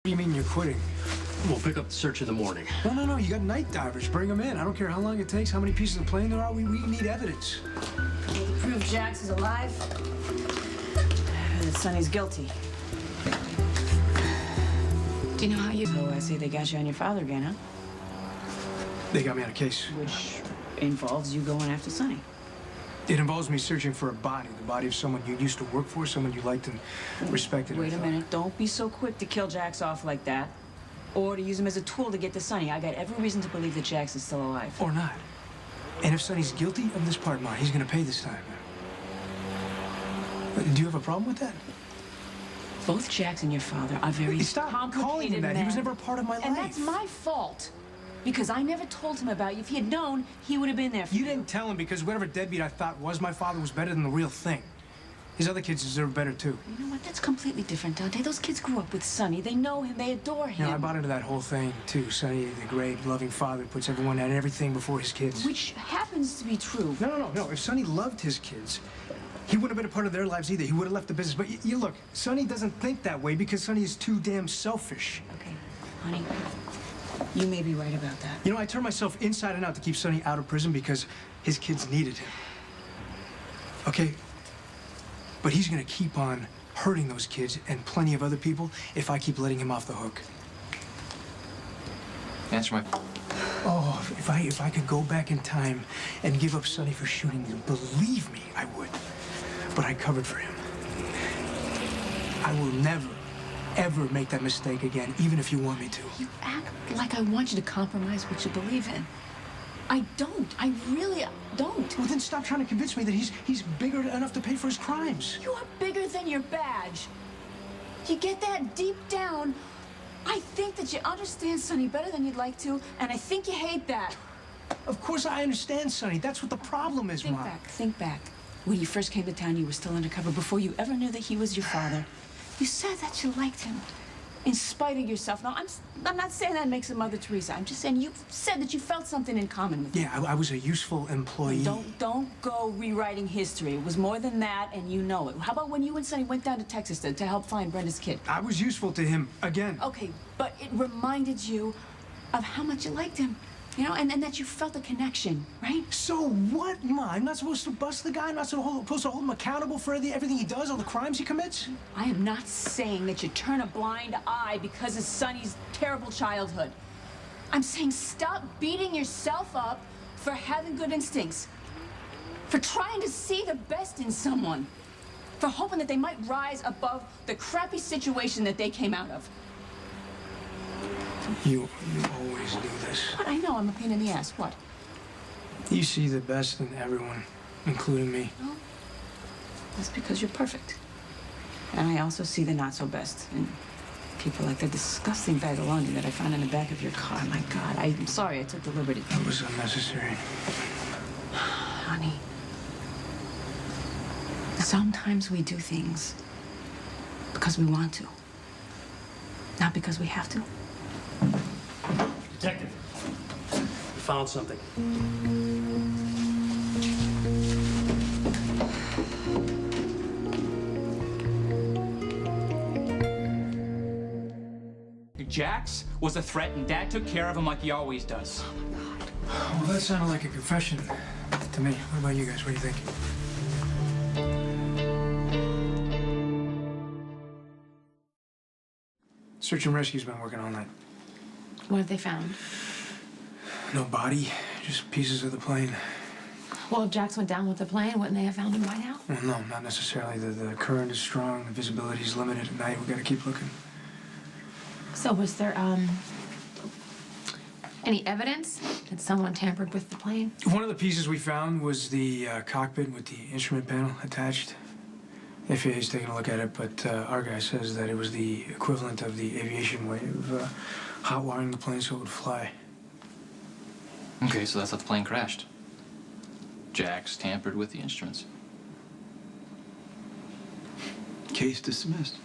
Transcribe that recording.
What do you mean you're quitting? We'll pick up the search in the morning. No. You got night divers. Bring them in. I don't care how long it takes, how many pieces of plane there are. We need evidence. To prove Jax is alive, that Sonny's guilty. Do you know how you... So I see they got you on your father again, huh? They got me on a case. Which involves you going after Sonny. It involves me searching for a body. The body of someone you used to work for, someone you liked and respected. Wait a minute. Don't be so quick to kill Jax off like that. Or to use him as a tool to get to Sonny. I got every reason to believe that Jax is still alive. Or not. And if Sonny's guilty of this part, Ma, he's gonna pay this time. Do you have a problem with that? Both Jax and your father are very Stop calling him that. men. He was never a part of my life. And that's my fault. Because I never told him about you. If he had known, he would have been there for you. You didn't tell him because whatever deadbeat I thought was my father was better than the real thing. His other kids deserve better, too. You know what? That's completely different, Dante. Those kids grew up with Sonny. They know him. They adore him. You know, I bought into that whole thing, too. Sonny, the great, loving father, puts everyone and everything before his kids. Which happens to be true. No. If Sonny loved his kids, he wouldn't have been a part of their lives either. He would have left the business. But you look, Sonny doesn't think that way because Sonny is too damn selfish. Okay, honey, you may be right about that. You know, I turned myself inside and out to keep Sonny out of prison because his kids needed him. Okay? But he's gonna keep on hurting those kids and plenty of other people if I keep letting him off the hook. Answer my... Oh, if I could go back in time and give up Sonny for shooting you, believe me, I would. But I covered for him. I will never, ever make that mistake again, even if you want me to. You act like I want you to compromise what you believe in. I don't. I really don't. Well, then stop trying to convince me that he's bigger enough to pay for his crimes. You are bigger than your badge. You get that deep down. I think that you understand Sonny better than you'd like to, and I think you hate that. Of course I understand, Sonny. That's what the problem is, Mom. Think back. When you first came to town, you were still undercover before you ever knew that he was your father. You said that you liked him, in spite of yourself. Now, I'm not saying that makes him Mother Teresa. I'm just saying you said that you felt something in common with him. Yeah, I was a useful employee. Don't go rewriting history. It was more than that, and you know it. How about when you and Sonny went down to Texas to help find Brenda's kid? I was useful to him, again. Okay, but it reminded you of how much you liked him. You know, and that you felt a connection, right? So what, Ma? I'm not supposed to bust the guy? I'm not supposed to hold him accountable for everything he does, all the crimes he commits? I am not saying that you turn a blind eye because of Sonny's terrible childhood. I'm saying stop beating yourself up for having good instincts, for trying to see the best in someone, for hoping that they might rise above the crappy situation that they came out of. You always do this. What? I know I'm a pain in the ass. What? You see the best in everyone, including me. No. That's because you're perfect. And I also see the not-so-best in people like the disgusting bag of laundry that I found in the back of your car. My God, I'm sorry I took the liberty. That was unnecessary. Honey, sometimes we do things because we want to, not because we have to. Detective, we found something. Jax was a threat, and Dad took care of him like he always does. Well, that sounded like a confession to me. What about you guys? What do you think? Search and rescue's been working all night. What have they found? No body, just pieces of the plane. Well, if Jax went down with the plane, wouldn't they have found him by now? Well, no, not necessarily. The current is strong, the visibility's limited at night. We gotta keep looking. So was there, any evidence that someone tampered with the plane? One of the pieces we found was the cockpit with the instrument panel attached. The FAA's taking a look at it, but our guy says that it was the equivalent of the aviation way of hot wiring the plane so it would fly. Okay, so that's how the plane crashed. Jax tampered with the instruments. Case dismissed.